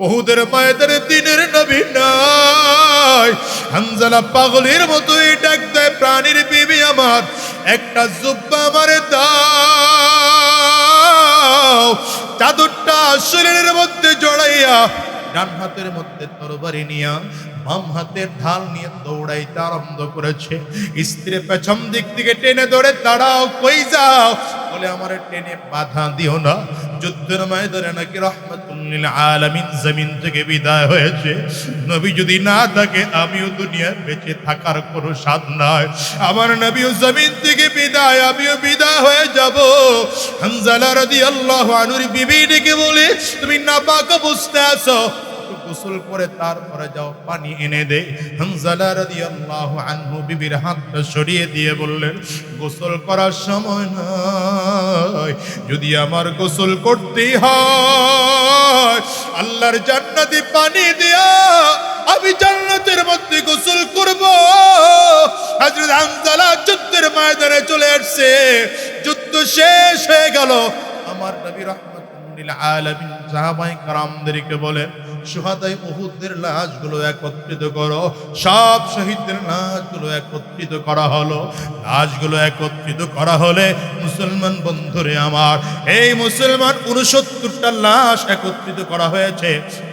উহুদের ময়দানে দিনের নবী নাই। হানজালা পাগলের মতোই ডাক দেয়, প্রাণীর বিবি আমার, একটা জুব্বা আমারে দাও। চাদরটা শরীরের মধ্যে জড়াইয়া ডান হাতের মধ্যে তরবারি নিয়া বাম হাতের ঢাল নিয়ে দৌড়াইতে আরম্ভ করেছে। স্ত্রী পেছন দিক থেকে টেনে ধরে, দাঁড়াও, কই যাও? বলে আমারে টেনে বাধা দিও না। যুদ্ধের ময়দানে নাকি রাহমাতুল লিল আলামিন জমিন থেকে বিদায় হয়েছে। নবী যদি না থাকে আমিও দুনিয়ায় বেঁচে থাকার কোনো স্বাদ নাই। আমার নবীও জমিন থেকে বিদায়, আমিও বিদায় হয়ে যাব। হানজালা রাদিয়াল্লাহু আনহুর বিবি ডেকে বলে, তুমি নাপাক অবস্থায় আছো, গোসল করে তারপরে যাও, পানি এনে দে। হানজালা রাদিয়াল্লাহু আনহু বিবির হাতটা সরিয়ে দিয়ে বললেন, গোসল করার সময় নাই। যদি আমার গোসল করতেই হয়, আল্লাহর জান্নাতি পানি দিয়া আমি জান্নাতের মধ্যে গোসল করব। হযরত হানজালা যুদ্ধের ময়দানে চলে আসছে। যুদ্ধ শেষ হয়ে গেল। আমার নবী রাহমাতুল লিল আলামিন সাহাবায়ে কেরামদেরকে বলেন, শুহাদায়ে উহুদের লাশগুলো একত্রিত করো। সব শহীদদের লাশগুলো একত্রিত করা হলো। লাশগুলো একত্রিত করা হলে মুসলমান বন্ধুরে আমার, এই মুসলমান 69টা লাশ একত্রিত করা হয়েছে।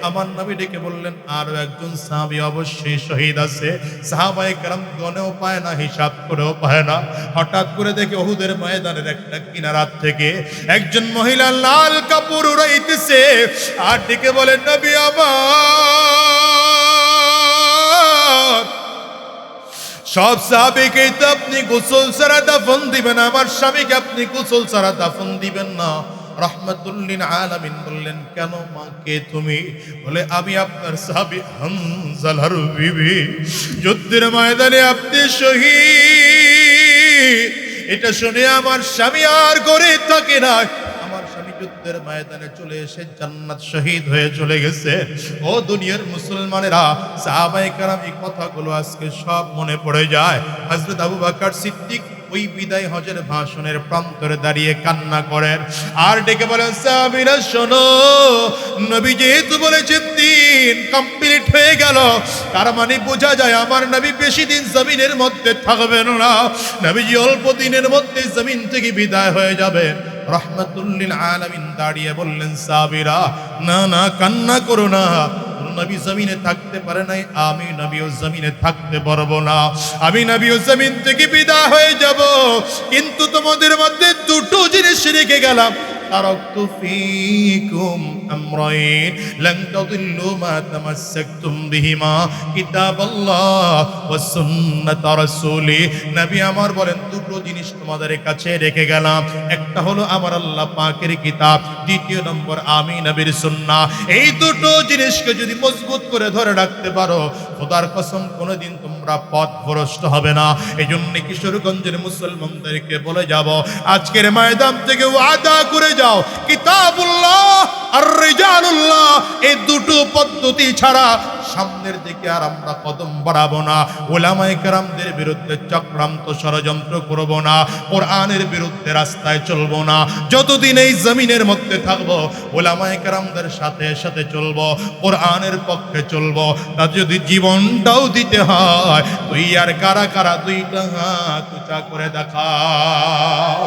আমার নবী ডেকে বললেন, আরো একজন সাহাবী অবশ্যই শহীদ আছে। সাহাবায়ে কেরাম গনেও পায় না, হিসাব করেও পায় না। হঠাৎ করে দেখে উহুদের ময়দানের একটা কিনারাত থেকে একজন মহিলা লাল কাপড় উড়াইতেছে আর ডেকে বলেন, নবী আমার, সব সাহাবীকে তো আপনি গোসল ছাড়া দাফন দিবেন, আমার স্বামীকে আপনি গোসল ছাড়া দাফন দিবেন না। রাহমাতুল লিল আলামিন বললেন, কেন মা, কে তুমি? বলে, আমি আপনার সাহাবী হানজালার বিবি। যুদ্ধের ময়দানে আপনি শহীদ। এটা শুনে আমার স্বামী আর ঘরে থাকে না। আমার স্বামী যুদ্ধের ময়দানে চলে এসে জান্নাত শহীদ হয়ে চলে গেছে। ও দুনিয়ার মুসলমানেরা, সাহাবায়ে কেরাম এই কথাগুলো আজকে সব মনে পড়ে যায়। হযরত আবু বকর সিদ্দিক ওই বিদায় হজের ভাষণের প্রান্তরে দাঁড়িয়ে কান্না করেন আর ডেকে বলেন, সাহাবীরা শোনো, নবী যেহেতু বলেছেন দিন কমপ্লিট হয়ে গেল, তার মানে বোঝা যায় আমার নবী বেশি দিন জমিনের মধ্যে থাকবেন না। নবীজি অল্প দিনের মধ্যে জমিন থেকে বিদায় হয়ে যাবে। রাহমাতুল লিল আলামিন দাঁড়িয়ে বললেন, সাহাবীরা, না না, কান্না করো না। নবী জমিনে থাকতে পারে নাই, আমি নবীও জমিনে থাকতে পারবো না। আমি নবীও জমিন থেকে বিদায় হয়ে যাব, কিন্তু তোমাদের মধ্যে দুটো জিনিস রেখে গেলাম। তারাকতু ফীকুম আমরাইন লান তাদিল্লু মা তামাসসাকতুম বিহিমা, কিতাবাল্লাহ ওয়া সুন্নাত রাসূলি। নবী আমার বলেন, দুটো জিনিস তোমাদের কাছে রেখে গেলাম। একটা হলো আমার আল্লাহ পাকের কিতাব, দ্বিতীয় নম্বর আমি নবীর সুন্নাহ। এই দুটো জিনিসকে যদি মজবুত করে ধরে রাখতে পারো, খোদার কসম কোনোদিন তোমরা পথভ্রষ্ট হবে না। এজন্য কিশোরগঞ্জের মুসলমানদেরকে বলে যাব, আজকের ময়দান থেকে ওয়াদা করে যাও, কিতাবুল্লাহ আর রিজালুল্লাহ, এই দুটো পদ্ধতি ছাড়া সামনের দিকে আর আমরা কদম বাড়াবো না। উলামায়ে কেরামদের বিরুদ্ধে চক্রান্ত ষড়যন্ত্র করব না। কোরআনের বিরুদ্ধে রাস্তায় চলবো না। যতদিন এই জমিনের মধ্যে থাকবো, উলামায়ে কেরামদের সাথে সাথে চলবো, কোরআনের পক্ষে চলবো। তা যদি জীবনটাও দিতে হয়, তুই আর কারা কারা দুইটা হাত উঁচা করে দেখাও,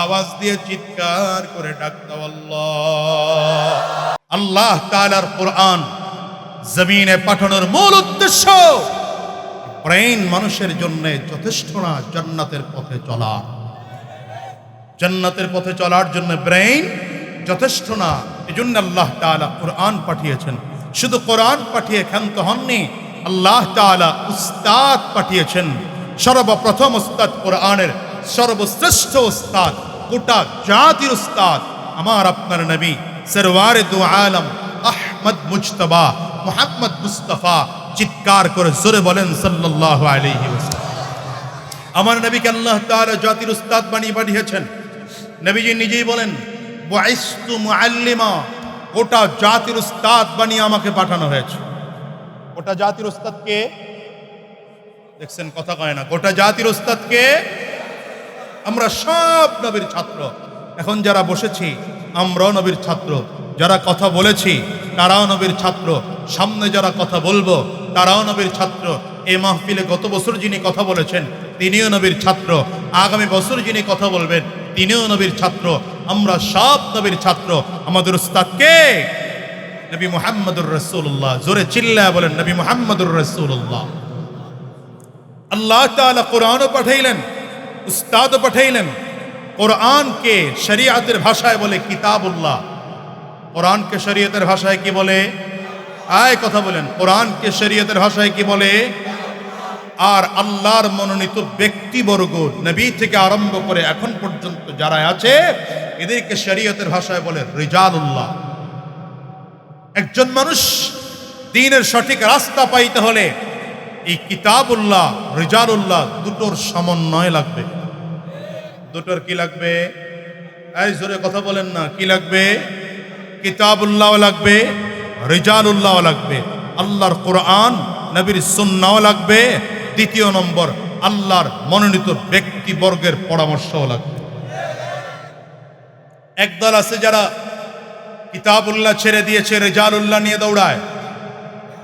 আওয়াজ দিয়ে চিৎকার করে ডাক দাও, আল্লাহ। আল্লাহ তাআলার কোরআন জমিনে পাঠানোর মূল উদ্দেশ্য ব্রেইন মানুষের জন্য যথেষ্ট না, জান্নাতের পথে চলা। জান্নাতের পথে চলার জন্য ব্রেইন যথেষ্ট না। এজন্য আল্লাহ তাআলা কোরআন পাঠিয়েছেন। শুধু কোরআন পাঠিয়ে ক্ষান্ত হননি, আল্লাহ তাআলা উস্তাদ পাঠিয়েছেন। সর্বপ্রথম উস্তাদ কোরআনের সর্বশ্রেষ্ঠ উস্তাদ, গোটা জাতির উস্তাদ, আমার আপনার নবী সরওয়ারে দু আলম আহমদ মুজতবা মুহাম্মদ মুস্তাফা। চিৎকার করে জোরে বলেন সাল্লাল্লাহু আলাইহি ওয়াসাল্লাম। আমার নবীকে আল্লাহ তাআলা জাতির উস্তাদ বানিয়ে পাঠিয়েছেন। নবীজি নিজেই বলেন, বুইসতু মুআল্লিমা, গোটা জাতির উস্তাদ বানিয়ে আমাকে পাঠানো হয়েছে। গোটা জাতির উস্তাদ কে? দেখছেন, কথা কয় না। গোটা জাতির উস্তাদ কে? আমরা সব নবীর ছাত্র। এখন যারা বসেছি আমরাও নবীর ছাত্র। যারা কথা বলেছি তারাও নবীর ছাত্র, সামনে যারা কথা বলবো তারাও নবীর ছাত্র। এই মাহফিলে গত বছর যিনি কথা বলেছেন তিনিও নবীর ছাত্র, আগামী বছর যিনি কথা বলবেন তিনিও নবীর ছাত্র। আমরা সব নবীর ছাত্র। আমাদের উস্তাদ কে? নবী মুহাম্মদুর রাসূলুল্লাহ। জোরে চিল্লায় বলেন নবী মুহাম্মদুর রাসূলুল্লাহ। আল্লাহ তাআলা কোরআনও পাঠাইলেন, উস্তাদও পাঠাইলেন। কোরআনকে শরীয়তের ভাষায় বলে কিতাবুল্লাহ। কোরআনকে শরীয়তের ভাষায় কি বলে? আয় কথা বলেন, কোরআনকে শরীয়তের ভাষায় কি বলে? আর আল্লাহর মনোনীত ব্যক্তিবর্গ নবী থেকে আরম্ভ করে এখন পর্যন্ত যারা আছে এদেরকে শরীয়তের ভাষায় বলে রিজালুল্লাহ। একজন মানুষ দ্বীনের সঠিক রাস্তা পাইতে হলে এই কিতাবুল্লাহ রিজালুল্লাহ দুটোর সমন্বয় লাগবে। দুটোর কি লাগবে? এই জোরে কথা বলেন না, কি লাগবে? কিতাবুল্লাহ লাগবে, রিজালুল্লাহ লাগবে। আল্লাহর কোরআন নবীর সুন্নাহ লাগবে। দ্বিতীয় নম্বর আল্লাহর মনোনীত ব্যক্তিবর্গের পরামর্শও লাগবে। একদল আছে যারা কিতাবুল্লাহ ছেড়ে দিয়েছে, রিজালুল্লাহ নিয়ে দৌড়ায়।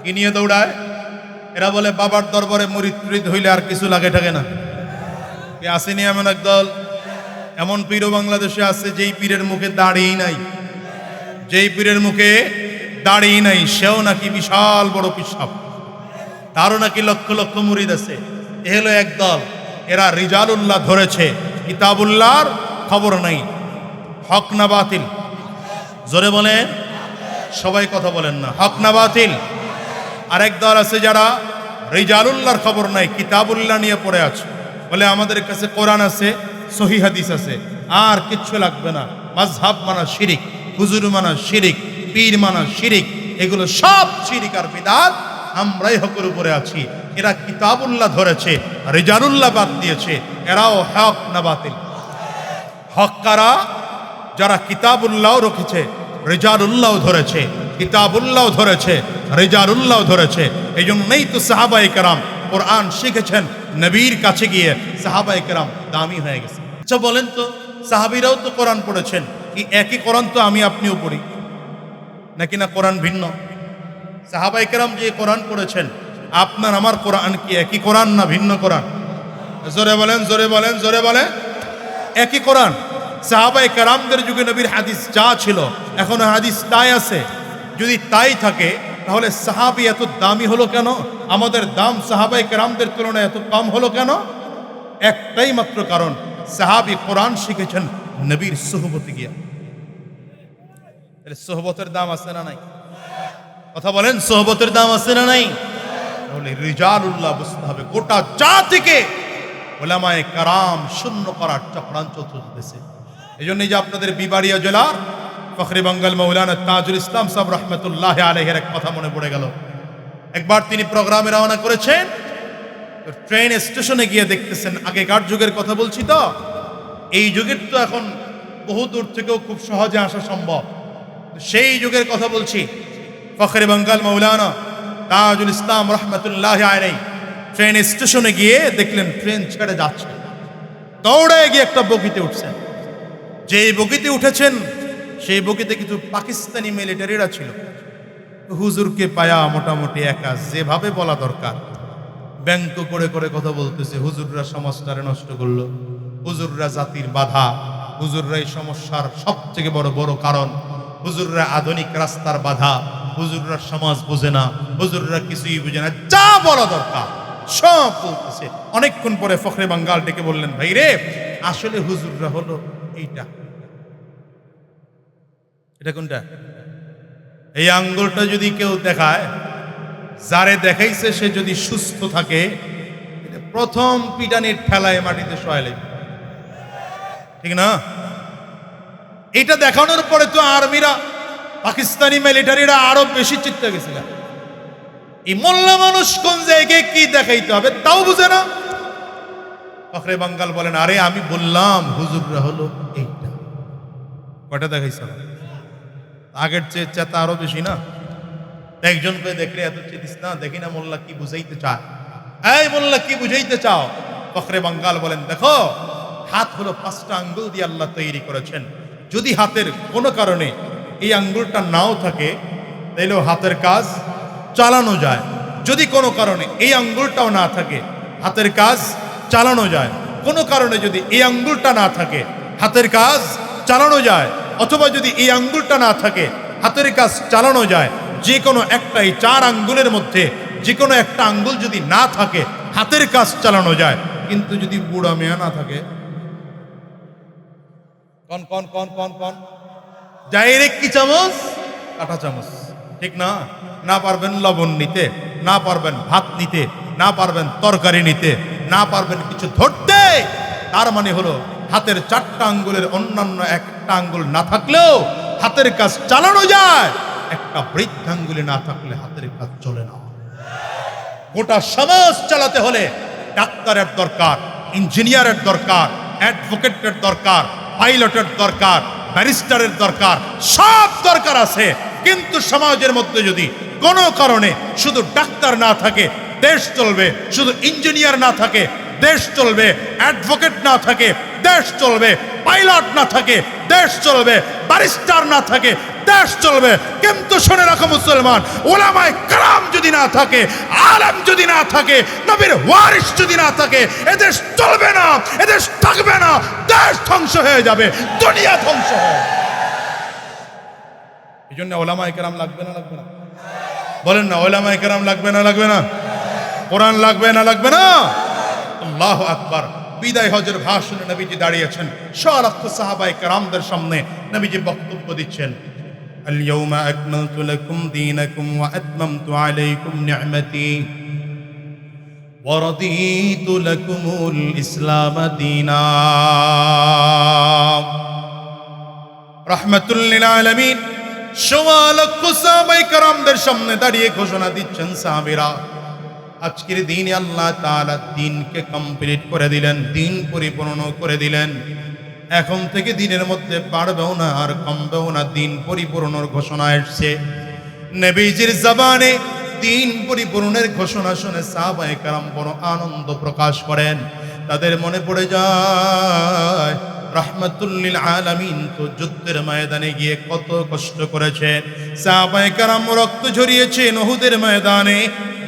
কি নিয়ে দৌড়ায়? এরা বলে বাবার দরবারে মুরিদ টুরিদ হইলে আর কিছু লাগে থাকে না। কি আসেনি এমন একদল? এমন পীরও বাংলাদেশে আছে যেই পীরের মুখে দাড়ি নাই, যেই পীরের মুখে দাড়ি নাই সেও নাকি বিশাল বড় পিসাব, তারও নাকি লক্ষ লক্ষ মুরিদ আছে। এ হলো একদল। এরা রিজালুল্লাহ ধরেছে, কিতাবুল্লাহর খবর নাই। হক না বাতিল? জোরে বলেন, সবাই কথা বলেন না। হক না বাতিল? আরেক দল আছে যারা রিজালুল্লাহর খবর নাই, কিতাবুল্লাহ নিয়ে পড়ে আছে। বলে আমাদের কাছে কোরআন আছে, সহিহ হাদিস আছে, আর কিচ্ছু লাগবে না। মাযহাব মানা শিরিক, হুজুর মানা শিরিক, পীর মানা শিরিক, এগুলো সব শিরিক আর বিদআত। আমরাই হকের উপরে আছি। এরা কিতাবুল্লাহ ধরেছে, রিজালুল্লাহ বাদ দিয়েছে। এরাও হক না বাতিল? হক কারা? যারা কিতাবুল্লাহ রেখেছে, রিজালুল্লাহ ধরেছে, কিতাবুল্লাহ ধরেছে, রিজালুল্লাহ ধরেছে। এই জন্যই তো সাহাবায়ে কেরাম কোরআন শিখেছেন নবীর কাছে গিয়ে। সাহাবায়ে কেরাম দামি হয়ে গেছে। আচ্ছা বলেন তো, সাহাবীরাও তো কোরআন পড়েছেন, কি একই কোরআন তো আমি আপনিও পড়ি নাকি না কোরআন ভিন্ন? সাহাবায়ে কেরাম যে কোরআন পড়েছেন, আপনার আমার কোরআন কি একই কোরআন না ভিন্ন কোরআন? জোরে বলেন, জোরে বলেন, জোরে বলেন। একই কোরআন। সাহাবায়ে কেরামদের যুগে নবীর হাদিস যা ছিল এখনো হাদিস তাই আছে। যদি তাই থাকে তাহলে সাহাবী এত দামি হলো কেন? আমাদের দাম সাহাবায়ে কেরামদের তুলনায় এত কম হলো কেন? একটাই মাত্র কারণ, সাহাবী কোরআন শিখেছেন নবীর সুহবতে গিয়া। তাহলে সুহবতের দাম আছে না নাই? কথা বলেন, সুহবতের দাম আছে না নাই? তাহলে রিজালুল্লাহ বুঝতে হবে। গোটা জাতিকে উলামায়ে কেরাম শূন্য করার চক্রান্ত চলতেছে। এই জন্য যে আপনাদের বিবাড়িয়া জেলার ফখরে বাঙ্গাল মৌলানা তাজুল ইসলাম সাহেব রহমতুল্লাহ আলাইহির এক কথা মনে পড়ে গেল। একবার তিনি প্রোগ্রামে রওনা করেছেন, ট্রেন স্টেশনে গিয়ে দেখতেছেন, আগেকার যুগের কথা বলছি তো, এই যুগের তো এখন বহু দূর থেকেও খুব সহজে আসা সম্ভব। সেই যুগের কথা বলছি। ফখরে বাঙ্গাল মৌলানা তাজুল ইসলাম রহমতুল্লাহ আলাইহি ট্রেন স্টেশনে গিয়ে দেখলেন ট্রেন ছেড়ে যাচ্ছে। দৌড়ে গিয়ে একটা বগিতে উঠছেন। যেই বগিতে উঠেছেন সেই বগিতে কিছু পাকিস্তানি মিলিটারিরা ছিল। হুজুরকে পায়া মোটামুটি একা, যেভাবে বলা দরকার ব্যঙ্গ করে করে কথা বলতেছে। হুজুররা সমাজটারে নষ্ট করলো, হুজুররা জাতির বাধা, হুজুররা এই সমস্যার সব থেকে বড় বড় কারণ, হুজুররা আধুনিক রাস্তার বাধা, হুজুররা সমাজ বোঝে না, হুজুররা কিছুই বুঝে না, যা বলা দরকার সব বলতেছে। অনেকক্ষণ পরে ফখরে বাঙ্গাল ডেকে বললেন, ভাই রে, আসলে হুজুররা হলো এইটা। এটা কোনটা? এই আঙ্গুলটা যদি কেউ দেখায়, যারে দেখাইছে সে যদি সুস্থ থাকে, প্রথম পিটানির ঠেলায় মাটিতে শোয়াইলে, ঠিক না? এটা দেখানোর পরে তো আর্মিরা, পাকিস্তানি মিলিটারিরা আরো বেশি চিত্তে গেছিল। এই মোল্লা মানুষ কোন জায়গায় কি দেখাইতে হবে তাও বুঝে না। ফখরে বাঙ্গাল বলেন, আরে আমি বললাম হুজুররা হলো এইটা। কয়টা দেখাইছে? আগের চেয়ে চেতা আরো বেশি না? একজনকে দেখলে এত চিতিস না, দেখি না মোল্লা কি বুঝাইতে চায়। এই মোল্লা কি বুঝাইতে চাও? ফখরে বাঙ্গাল বলেন, দেখো, হাত হলো 5টা আঙ্গুল দিয়ে আল্লাহ তৈরি করেছেন। যদি হাতের কোনো কারণে এই আঙ্গুলটা নাও থাকে, তাইলেও হাতের কাজ চালানো যায়। যদি কোনো কারণে এই আঙ্গুলটাও না থাকে, হাতের কাজ চালানো যায়। কোনো কারণে যদি এই আঙ্গুলটা না থাকে, হাতের কাজ চালানো যায়। অথবা যদি এই আঙ্গুলটা না থাকে, হাতের কাজ চালানো যায়। যে কোনো একটা, এই 4 আঙ্গুলের মধ্যে যে কোনো একটা আঙ্গুল যদি না থাকে, হাতের কাজ চালানো যায়। কিন্তু যদি বুড়া মেয়া না থাকে, কন কন কন কন কন ডাইরেক্ট কি চামচ, কাঁটা চামচ, ঠিক না? না পারবেন লবণ নিতে, না পারবেন ভাত নিতে, না পারবেন তরকারি নিতে, না পারবেন কিছু ধরতে, তার মানে হলো হাতের 4টা আঙ্গুলের অন্যান্য একটা আঙ্গুল না থাকলেও হাতের কাজ চালানো যায়। একটা বৃদ্ধাঙ্গুলে না থাকলে হাতের কাজ চলে না। গোটা সমাজ চালাতে হলে ডাক্তারের দরকার, ইঞ্জিনিয়ারের দরকার, অ্যাডভোকেটের দরকার, পাইলটের দরকার, ব্যারিস্টারের দরকার, সব দরকার আছে। কিন্তু সমাজের মধ্যে যদি কোনো কারণে শুধু ডাক্তার না থাকে, দেশ চলবে। শুধু ইঞ্জিনিয়ার না থাকে, দেশ চলবে। অ্যাডভোকেট না থাকে, দেশ চলবে। পাইলট না থাকে, দেশ চলবে। ব্যারিস্টার না থাকে, দেশ চলবে। কিন্তু শুনে রাখো মুসলমান, ওলামায়ে কেরাম যদি না থাকে, আলেম যদি না থাকে, নবীর ওয়ারিস যদি না থাকে, এদেশ চলবে না, এদেশ থাকবে না। দেশ ধ্বংস হয়ে যাবে, দুনিয়া ধ্বংস হবে। এই জন্য ওলামায়ে কেরাম লাগবে না, লাগবে না? বলেন না, ওলামায়ে কেরাম লাগবে না, লাগবে না? কোরআন লাগবে না, লাগবে না? আল্লাহু আকবার। বিদায় হজের ভাষণে নবীজি দাঁড়িয়েছেন, সলাক্ষ সাহাবায়ে কেরামদের সামনে নবীজি বক্তব্য দিচ্ছেন। اليوم أكملت لكم دينكم وأتممت عليكم نعمتي ورضيت لكم الإسلام دينا رحمة للعالمين। সওয়ালক্ষ সাহাবায়ে কেরামদের সামনে দাঁড়িয়ে ঘোষণা দিচ্ছেন সাহাবীরা, আজকের দিনে আল্লাহ তাআলা দ্বীনকে কমপ্লিট করে দিলেন, দ্বীন পরিপূর্ণ করে দিলেন। এখন থেকে দিনের মধ্যে বাড়বেও না আর কমবেও না, দ্বীন পরিপূর্ণের ঘোষণা এসেছে। নবীজির জবানে দ্বীন পরিপূর্ণের ঘোষণা শুনে সাহাবায়ে কেরাম বড় আনন্দ প্রকাশ করেন। তাদের মনে পড়ে যায় রাহমাতুল লিল আলামিন তো যুদ্ধের ময়দানে গিয়ে কত কষ্ট করেছেন। সাহাবায়ে কেরাম রক্ত ঝরিয়েছেন উহুদের ময়দানে,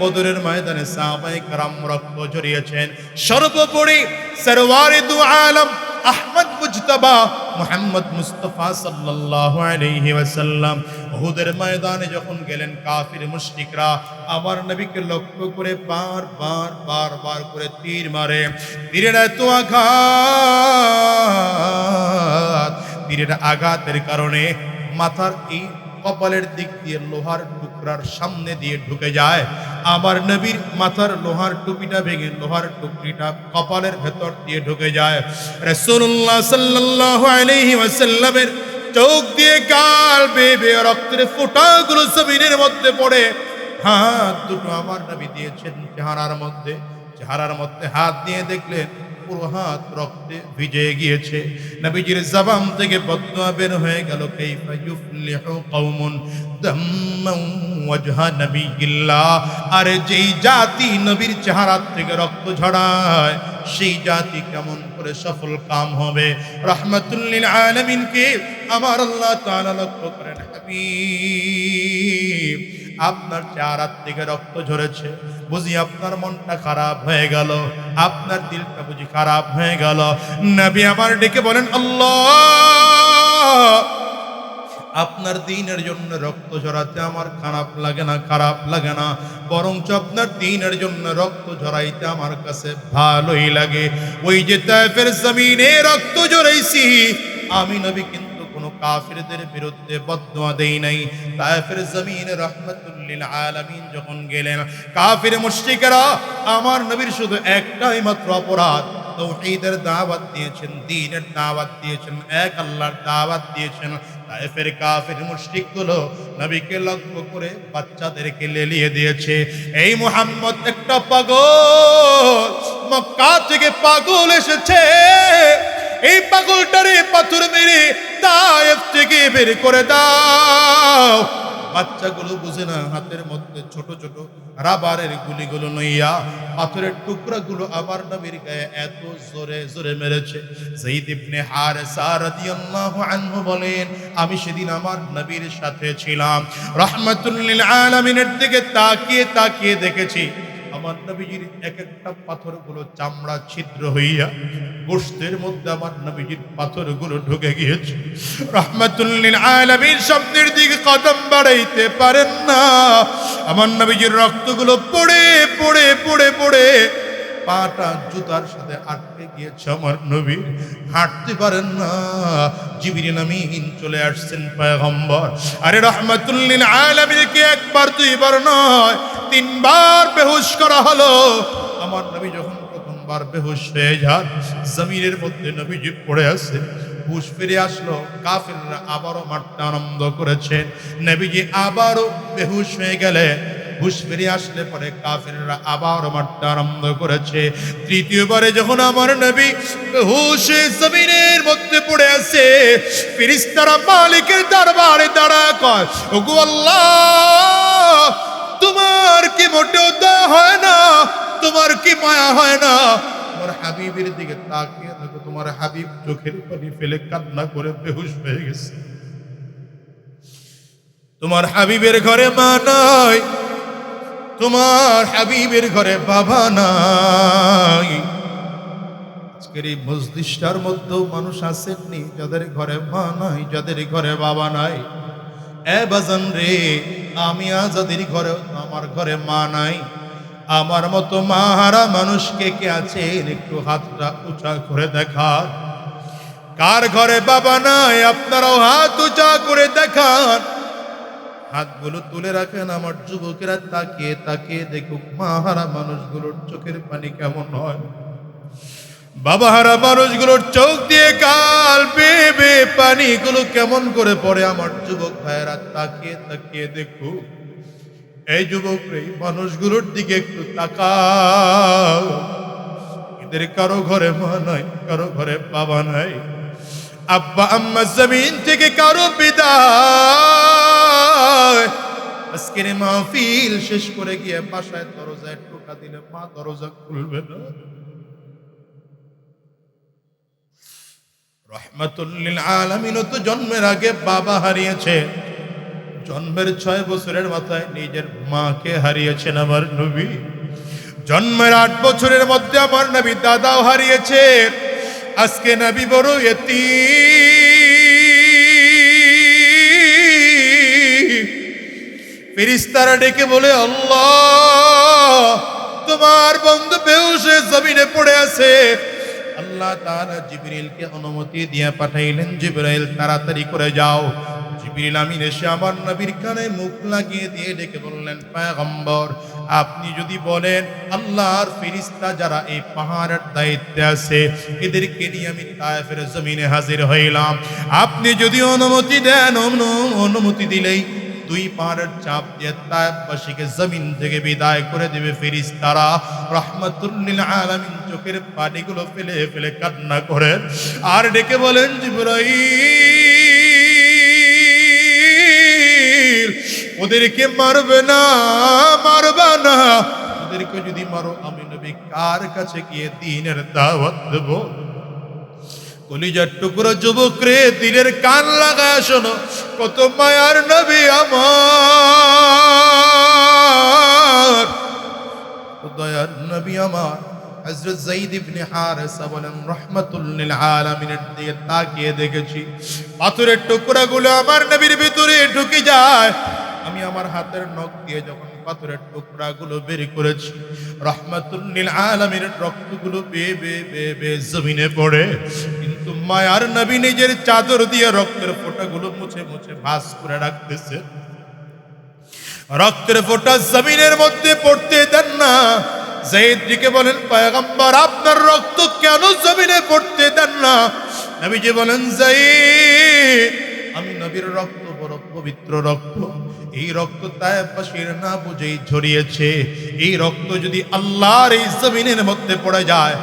বদরের ময়দানে সাহাবায়ে কেরাম রক্ত ঝরিয়েছেন। সর্বোপরি সরওয়ারে দু আলম আহমদ মুজতবা মুহাম্মদ মুস্তাফা সাল্লাল্লাহু আলাইহি ওয়াসাল্লাম উহুদের ময়দানে যখন গেলেন, কাফির মুশরিকরা আমার নবীকে লক্ষ্য করে বারবার করে তীর মারে। তীরের এত আঘাত, তীরের আঘাতের কারণে মাথার এই কপালের দিক দিয়ে লোহার টুকরার সামনে দিয়ে ঢুকে যায়। আমার নবীর মাথার লোহার টুপিটা ভেঙে লোহার টুকরিটা কপালের ভেতর দিয়ে ঢুকে যায়। রাসূলুল্লাহ সাল্লাল্লাহু আলাইহি ওয়াসাল্লামের চোখ দিয়ে গাল বেয়ে রক্তের ফোঁটাগুলো জমিনের মধ্যে পড়ে। হাত দুটো আমার নবী দিয়েছেন চেহারার মধ্যে, চেহারার মধ্যে হাত দিয়ে দেখলেন পুরো হাত রক্তে ভিজে গিয়েছে। নবীজির জবান থেকে বদদুয়া বের হয়ে গেল, কাইফা ইউফলিহু কওমুন দাম্মাউ ওয়াজহা নবিয়্যিল্লাহ। আর যেই জাতি নবীর চেহারা থেকে রক্ত ঝরায়, সেই জাতি কেমন করে সফল কাম হবে? রাহমাতুল লিল আলামিনকে আমার আল্লাহ তাআলা লক্ষ্য করেন, হাবিব আপনার চেহারা থেকে রক্ত ঝরেছে, বুঝি আপনার মনটা খারাপ হয়ে গেল, আপনার দিলটা বুঝি খারাপ হয়ে গেল। নবী আমার ডেকে বলেন, আল্লাহ আপনার দ্বীনের জন্য রক্ত ঝরাতে আমার খারাপ লাগে না, খারাপ লাগে না, বরঞ্চ আপনার দ্বীনের জন্য রক্ত ঝরাইতে আমার কাছে ভালোই লাগে। ওই যে তায়েফের জমিনে রক্ত ঝরাইছি আমি নবী, কিন্তু কোনো কাফিরদের বিরুদ্ধে বদদুয়া দেই নাই। তায়েফের জমিনে রাহমাতুল লিল আলামিন যখন গেলেন, কাফির মুশরিকরা আমার নবীর শুধু একটাই মাত্র অপরাধ, তাওহীদের দাওয়াত দিয়েছেন, দ্বীনের দাওয়াত দিয়েছেন, এক আল্লাহর দাওয়াত দিয়েছেন। তায়েফের কাফির মুশরিকগুলো নবীকে লক্ষ্য করে বাচ্চাদেরকে লেলিয়ে দিয়েছে, এই মুহাম্মদ একটা পাগল, মক্কা থেকে পাগল এসেছে, এই পাগলটারে পাথর মেরে তায়েফ থেকে বের করে দাও। বাচ্চাগুলো বুঝে না, হাতের মধ্যে ছোট ছোট রাবারের গুলিগুলো নইয়া পাথরের টুকরাগুলো আমার নবীর গায়ে এত জোরে জোরে মেরেছে। যায়েদ ইবনে হারেসা রাদিয়াল্লাহু আনহু বলেন, আমি সেদিন আমার নবীর সাথে ছিলাম, রাহমাতুল লিল আলামিনের দিকে তাকিয়ে তাকিয়ে দেখেছি আমার নবীজির এক একটা পাথরগুলো চামড়া ছিদ্র হইয়া গোশতের মধ্যে আমার নবীজির পাথরগুলো ঢুকে গিয়েছে। রাহমাতুল লিল আলামিন শব্দের দিকে কদম বাড়াইতে পারেন না, আমার নবীজির রক্তগুলো পড়ে পড়ে পড়ে পড়ে পাটা জুতার সাথে আটকে গিয়েছে, আমার নবী হাঁটতে পারেন না। জিবরিল আমিন চলে আসছেন পয়গম্বর, আরে রাহমাতুল লিল আলামিনকে একবার দুইবার নয় তিনবার বেহুশ করা হলো। আমার নবী যখন প্রথমবার বেহুশ হয়ে যান, জমিনের মধ্যে নবীজি পড়ে আছে, হুশ ফিরে আসলো, কাফেররা আবারও মারতে আরম্ভ করেছেন, নবীজি আবারও বেহুশ হয়ে গেলেন। হুশ ফিরে আসলে পরে কাফেররা আবার মারতে আরম্ভ করেছে। তৃতীয়বারে যখন আমার নবী বেহুশে জমিনের মধ্যে পড়ে আছে, ফেরেশতারা মালিকের দরবারে দাঁড়ায় কয়, ওগো আল্লাহ, তোমার কি মোটেও দয়া হয় না? তোমার কি মায়া হয় না? তোমার হাবিবের দিকে তাকিয়ে দেখো, তোমার হাবিব চোখের পানি ফেলে কান্না করে বেহুশ হয়ে গেছে। তোমার হাবিবের ঘরে মা নাই, তোমার হাবিবের ঘরে বাবা নাই। আজকের এই মজলিসটার মধ্যেও মানুষ আসেননি যাদের ঘরে মা নাই, যাদের ঘরে বাবা নাই। এ বাজান রে, আমি যাদের ঘরে, আমার ঘরে মা নাই, আমার মতো মা হারা মানুষ কে কে আছেন? একটু হাতটা উঁচা করে দেখান। কার ঘরে বাবা নাই আপনারাও হাত উঁচা করে দেখান। হাতগুলো তুলে রাখেন, আমার যুবকেরা তাকিয়ে তাকিয়ে দেখুক মা হারা মানুষগুলোর চোখের পানি কেমন হয়, বাবা হারা মানুষগুলোর চোখ দিয়ে কাল বেয়ে বেয়ে পানিগুলো কেমন করে পড়ে। আমার যুবক ভাইয়েরা তাকিয়ে তাকিয়ে দেখুক, এই যুবক রে, মানুষগুলোর দিকে একটু তাকাও। এদের কারো ঘরে মা নাই, কারো ঘরে বাবা নাই, আব্বা আম্মা জমিন থেকে কারো বিদায়। আজকের মাহফিল শেষ করে গিয়ে বাসায় দরজায় টোকা দিলে মা দরজা খুলবে না। রাহমাতুল লিল আলামিন তো জন্মের আগে বাবা হারিয়েছে, জন্মের 6 বছরের মাথায় নিজের মাকে হারিয়েছেন আমার নবী। জন্মের 8 বছরের মধ্যে আমার নবী দাদাও হারিয়েছে। আজকে নবী বড় ইতীম। ফেরেশতারা ডেকে বলে, আল্লাহ, তোমার বন্ধু বেহুশে জমিনে পড়ে আছে। আল্লাহ তাআলা জিবরিলকে অনুমতি দিয়ে পাঠাইলেন, জিবরাইল তাড়াতাড়ি করে যাও। জিবরিল আমিন এসে আমার নবীর কানে মুখ লাগিয়ে দিয়ে ডেকে বললেন, পয়গম্বর, আপনি যদি বলেন আল্লাহর ফেরেশতা যারা এই পাহাড়ের দায়িত্বে আছে এদেরকে নিয়ে আমি তায়েফের জমিনে হাজির হইলাম, আপনি যদি অনুমতি দেন, অনুমতি দিলেই 2 পাহাড়ের চাপ দিয়ে তায়েফবাসীকে জমিন থেকে বিদায় করে দেবে ফেরেশতারা। রাহমাতুল লিল আলামিন চোখের পানিগুলো ফেলে ফেলে কান্না করেন আর ডেকে বলেন, জিবরাইল, ওদেরকে মারবে না, মারবা না। ওদেরকে যদি মারো আমি নবী কার কাছে গিয়ে দ্বীনের দাওয়াত দেব? কলিজার টুকরো যুবক রে, দিনের কান লাগায় শোনো, কত মায়ার নবী আমার, দয়ার নবী আমার। হযরত যায়েদ ইবনে হারেসা বলেন, রাহমাতুল লিল আলামিনের দিকে তাকিয়ে দেখেছি পাথরের টুকরাগুলো আমার নবীর ভিতরে ঢুকে যায়। আমি আমার হাতের নখ দিয়ে যখন পাথরের টুকরাগুলো বের করেছি, রাহমাতুল লিল আলামিনের রক্তগুলো বেয়ে বেয়ে বেয়ে বেয়ে জমিনে পড়ে। কিন্তু মায়ার নবী নিজের চাদর দিয়ে রক্তের ফোঁটাগুলো মুছে মুছে ভাঁজ করে রাখতেছে। রক্তের ফোঁটা জমিনের মধ্যে পড়তে দেন না। যায়েদ দিকে বলেন, পয়গম্বর, আপনার রক্ত কেন জমিনে পড়তে দেন না? নবীজি বলেন, যায়েদ, আমি নবীর রক্ত বড় পবিত্র রক্ত। এই রক্ত তায়েফবাসীর না বুঝেই ঝরিয়েছে। এই রক্ত যদি আল্লাহর এই জমিনের মধ্যে পড়ে যায়,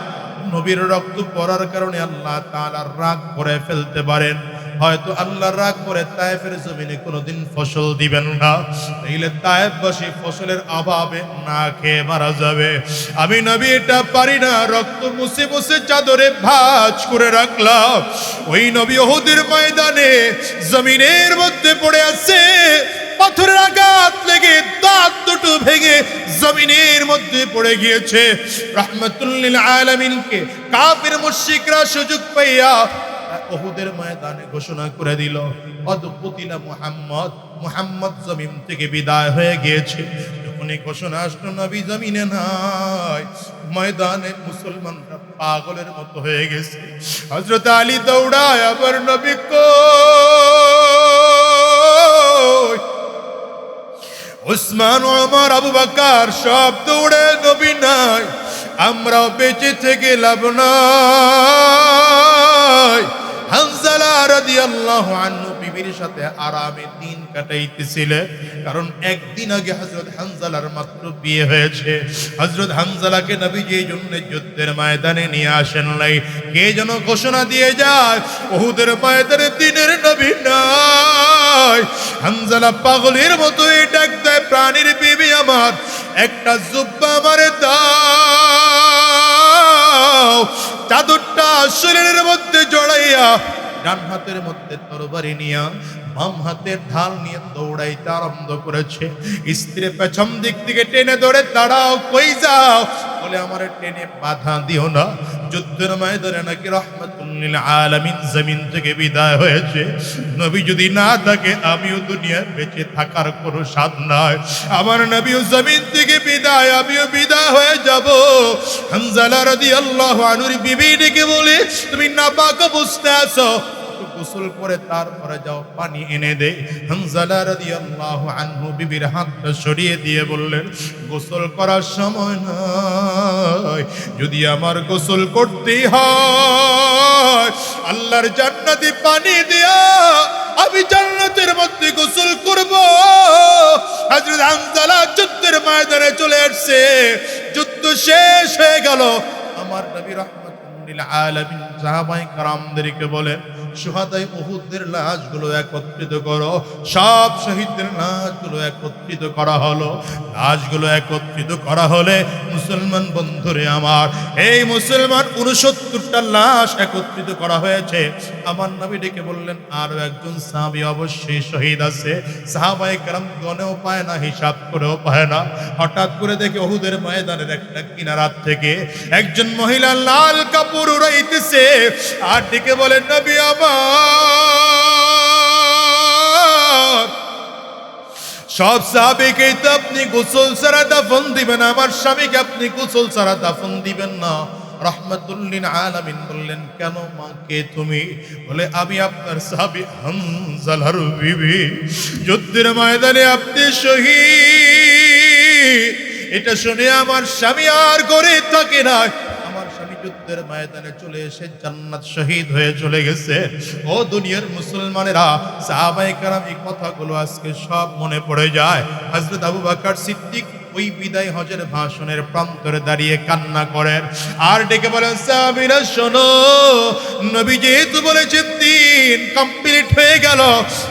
নবীর রক্ত পড়ার কারণে আল্লাহ তাআলা রাগ করে ফেলতে পারেন। হয়তো আল্লাহ রাগ করে তায়েফের জমিনে কোনোদিন ফসল দিবেন না, তাইলে তায়েফবাসী ফসলের অভাবে না খেয়ে মারা যাবে। আমি নবী এটা পারি না, রক্ত মুছে মুছে চাদরে ভাঁজ করে রাখলাম। ওই নবী উহুদের ময়দানে জমিনের মধ্যে পড়ে আছে, পাথরের আঘাত লেগে দাঁত দুটো ভেঙে জমিনের মধ্যে পড়ে গিয়েছে। রাহমাতুল লিল আলামিনকে কাফির মুশরিকরা সুযোগ পাইয়া উহুদের ময়দানে ঘোষণা করে দিল, অদকুতিলা মুহাম্মদ, মুহাম্মদ জমিন থেকে বিদায় হয়ে গিয়েছে। যখনই ঘোষণা আসলো নবী জমিনে নাই, ময়দানে মুসলমানরা পাগলের মতো হয়ে গেছে। হযরত আলী দৌড়ায়, আবার নবী কই? উসমান, ওমর, আবু বকর সব দৌড়ে, নবী নাই। আমরাও বেঁচে থেকে লাভ নাই। হানজালা রাদিয়াল্লাহু আনহু বিবির সাথে আরামে দিন কাটাইতেছিলেন, কারণ একদিন আগে হযরত হানজালার মাত্র বিয়ে হয়েছে। হযরত হানজালাকে নবীজি এই জন্য যুদ্ধের ময়দানে নিয়ে আসেন নাই। কে যেন ঘোষণা দিয়ে যায়, উহুদের ময়দানে দিনের নবী নাই। হানজালা পাগলের মতো ডাক দেয়, প্রাণীর বিবি আমার, একটা জুব্বা আমারে দাও। চাদরটা শরীরের মধ্যে জড়াইয়া ডান হাতের মধ্যে তরবারি নিয়া বাম হাতের ঢাল নিয়ে দৌড়াইতে আরম্ভ করেছে। স্ত্রী পেছন দিক থেকে টেনে ধরে, দাঁড়াও, কই যাও? বলে আমার টেনে বাধা দিও না। যুদ্ধের ময়দানে নাকি রাহমাতুল লিল আলামিন জমিন থেকে বিদায় হয়েছে। নবী যদি না থাকে আমিও দুনিয়ায় বেঁচে থাকার কোনো স্বাদ নাই। আমার নবীও জমিন থেকে বিদায়, আমিও বিদায় হয়ে যাব। হানজালা রাদিয়াল্লাহু আনহুর বিবি ডেকে বলে, তুমি নাপাক অবস্থায় আছো, গোসল করে তারপরে যাও, পানি এনে দে। হানজালা রাদিয়াল্লাহু আনহু বিবির হাতটা সরিয়ে দিয়ে বললেন, গোসল করার সময় নাই। যদি আমার গোসল করতেই হয়, আল্লাহর জান্নাতি পানি দিয়া আমি জান্নাতের মধ্যে গোসল করব। হযরত হানজালা যুদ্ধের ময়দানে চলে আসছে। যুদ্ধ শেষ হয়ে গেল। আমার নবী রাহমাতুল লিল আলামিন সাহাবায়ে কেরামদেরকে বলেন, শুহাদায়ে উহুদের লাশগুলো একত্রিত করো। সব শহীদদের লাশগুলো একত্রিত করা হলো। লাশগুলো একত্রিত করা হলে মুসলমান বন্ধুরে আমার, এই মুসলমান 69টা লাশ একত্রিত করা হয়েছে। আমার নবী ডেকে বললেন, আরো একজন সাহাবী অবশ্যই শহীদ আছে। সাহাবায়ে কেরাম গনেও পায় না, হিসাব করেও পায় না। হঠাৎ করে দেখে উহুদের ময়দানের একটা কিনারা থেকে একজন মহিলা লাল কাপড় উড়াইতেছে, আর ডেকে বলেন, নবী আমার, সব সাহাবীকে তো আপনি গোসল ছাড়া দাফন দিবেন, আমার স্বামীকে আপনি গোসল ছাড়া দাফন দিবেন না। রাহমাতুল লিল আলামিন বললেন, কেন মা, কে তুমি? বলে, আমি আপনার সাহাবী হানজালার বিবি। যুদ্ধের ময়দানে আপনি শহীদ। এটা শুনে আমার স্বামী আর ঘরে থাকে না। আমার স্বামী যুদ্ধের ময়দানে চলে এসে জান্নাত শহীদ হয়ে চলে গেছে। ও দুনিয়ার মুসলমানেরা, সাহাবায়ে কেরাম এই কথাগুলো আজকে সব মনে পড়ে যায়। হযরত আবু বকর সিদ্দিক ওই বিদায় হজের ভাষণের প্রান্তরে দাঁড়িয়ে কান্না করেন, আর ডেকে বলেন, সাহাবীরা শোনো, নবী যেহেতু বলেছেন দিন কমপ্লিট হয়ে গেল,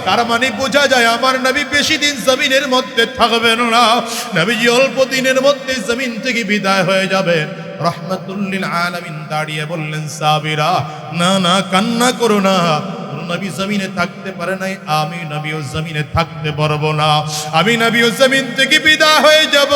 তার মানে বোঝা যায় আমার নবী বেশি দিন জমিনের মধ্যে থাকবেন না। নবীজি অল্প দিনের মধ্যে জমিন থেকে বিদায় হয়ে যাবেন। রাহমাতুল লিল আলামিন দাঁড়িয়ে বললেন, সাহাবীরা, না না, কান্না করো না। নবী জমিনে থাকতে পারে নাই, আমি নবীও জমিনে থাকতে পারবো না। আমি নবীও জমিন থেকে বিদায় হয়ে যাব,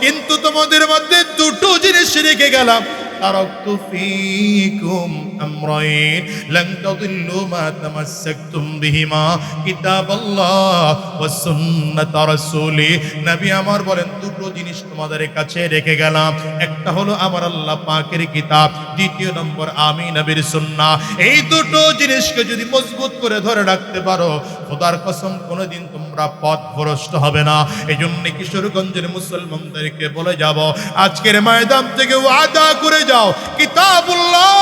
কিন্তু তোমাদের মধ্যে দুটো জিনিস রেখে গেলাম। তারাকতু ফীকুম আমরাইন লান তাদিল্লু মা তামাসসাকতুম বিহিমা, কিতাবাল্লাহ ওয়া সুন্নাত রাসূলি। নবী আমার বলেন, দুটো জিনিস তোমাদের কাছে রেখে গেলাম। একটা হলো আমার আল্লাহ পাকের কিতাব, দ্বিতীয় নম্বর আমি নবীর সুন্নাহ। এই দুটো জিনিসকে যদি মজবুত করে ধরে রাখতে পারো, খোদার কসম কোনোদিন তোমরা পথভ্রষ্ট হবে না। এই জন্য কিশোরগঞ্জের মুসলমানদেরকে বলে যাব, আজকের ময়দান থেকে ওয়াদা করে যাও, কিতাবুল্লাহ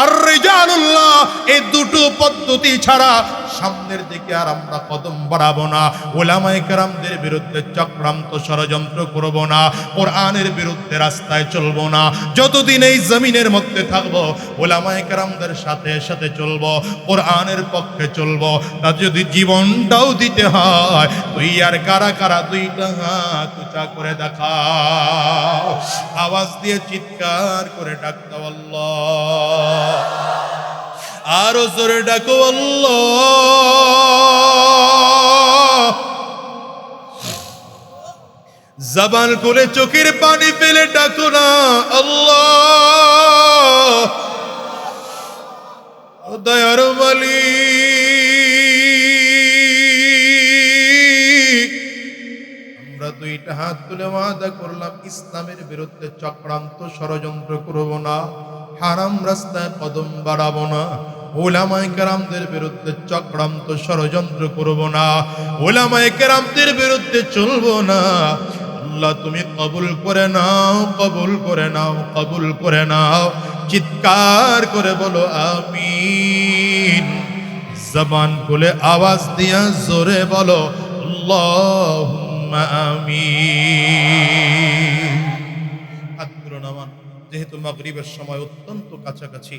আর রিজালুল্লাহ, এই দুটো পদ্ধতি ছাড়া সামনের দিকে আর আমরা কদম বাড়াবো না, ওলামায়ে কেরামদের বিরুদ্ধে চক্রান্ত ষড়যন্ত্র করব না, কোরআনের বিরুদ্ধে রাস্তায় চলবো না। যতদিন এই জমিনের মধ্যে থাকবো ওলামায়ে কেরামদের সাথে সাথে চলবো, কোরআনের পক্ষে চলবো। তা যদি জীবনটাও দিতে হয়, তুই আর কারা কারা দুইটা হাত উঁচা করে দেখাও, আওয়াজ দিয়ে চিৎকার করে ডাক দাও আল্লাহ, আরো জোরে ডাকো আল্লাহ। জবান খুলে চোখের পানি ফেলে ডাকো না আল্লাহ, দয়ার মালিক। আমরা দুইটা হাত তুলে ওয়াদা করলাম ইসলামের বিরুদ্ধে চক্রান্ত ষড়যন্ত্র করব না, হারাম রাস্তায় কদম বাড়াবো না, ওলামায়ে কেরামদের বিরুদ্ধে চক্রান্ত ষড়যন্ত্র করব না, ওলামায়ে কেরামদের বিরুদ্ধে চলবো না। আল্লাহ তুমি কবুল করে নাও, কবুল করে নাও, কবুল করে নাও। চিৎকার করে বলো আমিন। জবান খুলে আওয়াজ দিয়া জোরে বলো আল্লাহুম্মা আমিন। হাত তুলে নামান। যেহেতু মাগরিবের সময় অত্যন্ত কাছাকাছি,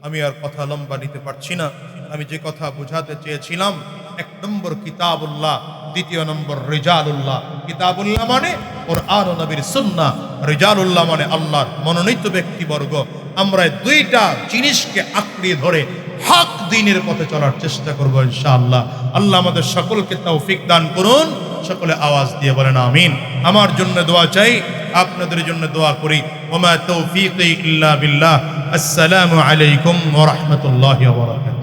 আমি আর কথা লম্বা নিতে পারছি না। আমি যে কথা বোঝাতে চেয়েছিলাম, 1 নম্বর কিতাবুল্লাহ, 2 নম্বর রিজালুল্লাহ। কিতাবুল্লাহ মানে কোরআন ও নবীর সুন্নাহ, রিজালুল্লাহ মানে আল্লাহর মনোনীত ব্যক্তিবর্গ। আমরা দুইটা জিনিসকে আঁকড়ে ধরে হক দ্বীনের পথে চলার চেষ্টা করব ইনশাআল্লাহ। আল্লাহ আমাদের সকলকে তৌফিক দান করুন। সকলে আওয়াজ দিয়ে বলেন আমিন। আমার জন্য দোয়া চাই, আপনাদের জন্য দোয়া করি। ওমা তৌফিকি ইল্লা বিল্লাহ। আসসালামু আলাইকুম ওয়া রাহমাতুল্লাহি ওয়া বারাকাতুহু।